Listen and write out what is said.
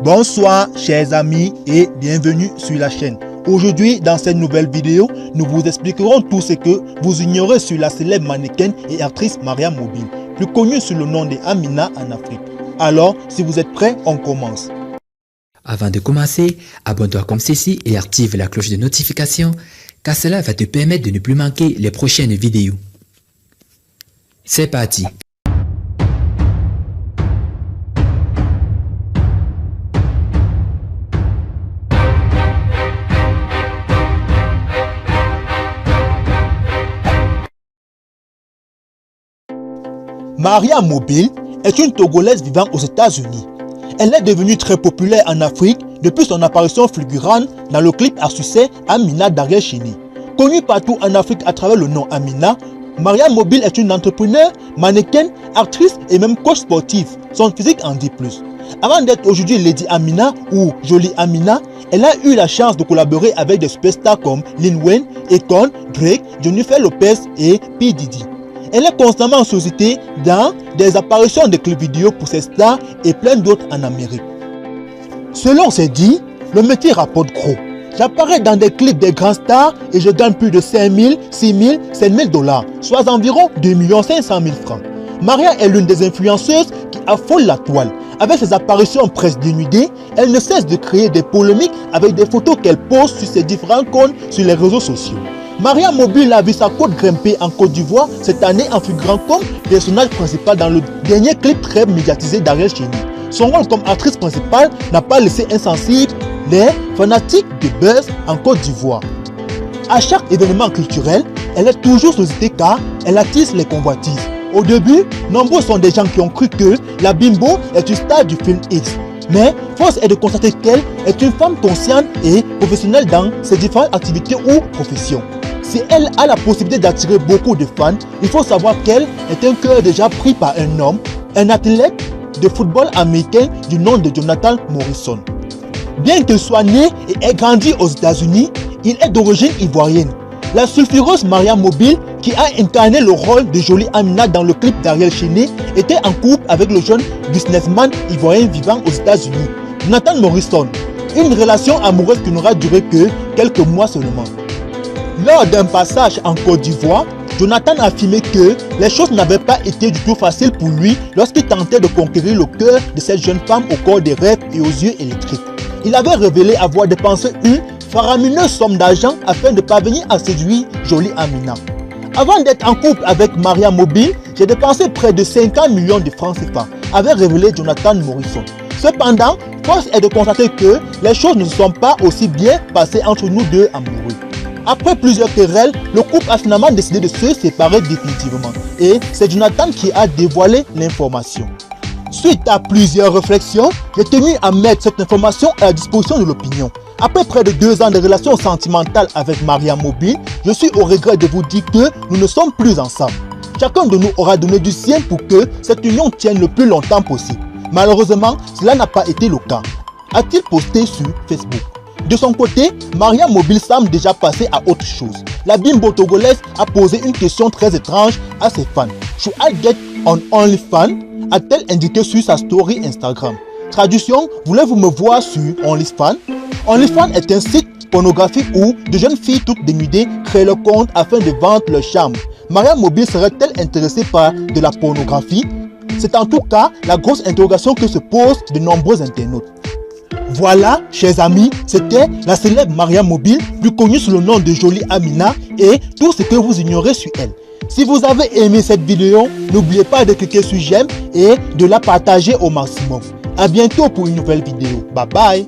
Bonsoir chers amis et bienvenue sur la chaîne. Aujourd'hui dans cette nouvelle vidéo, nous vous expliquerons tout ce que vous ignorez sur la célèbre mannequin et actrice Maria Mobile, plus connue sous le nom de Amina en Afrique. Alors, si vous êtes prêts, on commence. Avant de commencer, abonne-toi comme ceci et active la cloche de notification car cela va te permettre de ne plus manquer les prochaines vidéos. C'est parti! Maria Mobile est une Togolaise vivant aux États-Unis. Elle est devenue très populaire en Afrique depuis son apparition fulgurante dans le clip à succès Amina d'Ariel Chéni. Connue partout en Afrique à travers le nom Amina, Maria Mobile est une entrepreneure, mannequin, actrice et même coach sportif. Son physique en dit plus. Avant d'être aujourd'hui Lady Amina ou Jolie Amina, elle a eu la chance de collaborer avec des superstars comme Lil Wayne, Akon, Drake, Jennifer Lopez et P. Diddy. Elle est constamment sollicitée dans des apparitions de clips vidéo pour ses stars et plein d'autres en Amérique. Selon ses dires, le métier rapporte gros. J'apparais dans des clips des grands stars et je gagne plus de 5 000, 6 000, 7 000 $, soit environ 2 500 000 francs. Maria est l'une des influenceuses qui affolent la toile. Avec ses apparitions presque dénudées, elle ne cesse de créer des polémiques avec des photos qu'elle poste sur ses différents comptes sur les réseaux sociaux. Maria Mobile a vu sa côte grimper en Côte d'Ivoire cette année en figurant comme personnage principal dans le dernier clip très médiatisé d'Ariel Chéni. Son rôle comme actrice principale n'a pas laissé insensible les fanatiques de buzz en Côte d'Ivoire. À chaque événement culturel, elle est toujours sollicitée car elle attise les convoitises. Au début, nombreux sont des gens qui ont cru que la bimbo est une star du film X. Mais force est de constater qu'elle est une femme consciente et professionnelle dans ses différentes activités ou professions. Si elle a la possibilité d'attirer beaucoup de fans, il faut savoir qu'elle est un cœur déjà pris par un homme, un athlète de football américain du nom de Jonathan Morrison. Bien qu'il soit né et ait grandi aux États-Unis, il est d'origine ivoirienne. La sulfureuse Maria Mobile, qui a incarné le rôle de Jolie Amina dans le clip d'Ariel Chéni, était en couple avec le jeune businessman ivoirien vivant aux États-Unis, Jonathan Morrison. Une relation amoureuse qui n'aura duré que quelques mois seulement. Lors d'un passage en Côte d'Ivoire, Jonathan a affirmé que les choses n'avaient pas été du tout faciles pour lui lorsqu'il tentait de conquérir le cœur de cette jeune femme au corps des rêves et aux yeux électriques. Il avait révélé avoir dépensé une faramineuse somme d'argent afin de parvenir à séduire Jolie Amina. Avant d'être en couple avec Maria Mobile, j'ai dépensé près de 50 millions de francs CFA, avait révélé Jonathan Morrison. Cependant, force est de constater que les choses ne se sont pas aussi bien passées entre nous deux amoureux. Après plusieurs querelles, le couple a finalement décidé de se séparer définitivement et c'est Jonathan qui a dévoilé l'information. Suite à plusieurs réflexions, j'ai tenu à mettre cette information à la disposition de l'opinion. Après près de 2 ans de relations sentimentales avec Maria Mobile, je suis au regret de vous dire que nous ne sommes plus ensemble. Chacun de nous aura donné du sien pour que cette union tienne le plus longtemps possible. Malheureusement, cela n'a pas été le cas, a-t-il posté sur Facebook. De son côté, Maria Mobile semble déjà passer à autre chose. La bimbo togolaise a posé une question très étrange à ses fans. Should I get on OnlyFans? A-t-elle indiqué sur sa story Instagram. Traduction, voulez-vous me voir sur OnlyFans? OnlyFans est un site pornographique où de jeunes filles toutes dénudées créent leur compte afin de vendre leur charme. Maria Mobile serait-elle intéressée par de la pornographie? C'est en tout cas la grosse interrogation que se posent de nombreux internautes. Voilà, chers amis, c'était la célèbre Maria Mobile, plus connue sous le nom de Jolie Amina, et tout ce que vous ignorez sur elle. Si vous avez aimé cette vidéo, n'oubliez pas de cliquer sur j'aime et de la partager au maximum. A bientôt pour une nouvelle vidéo. Bye bye.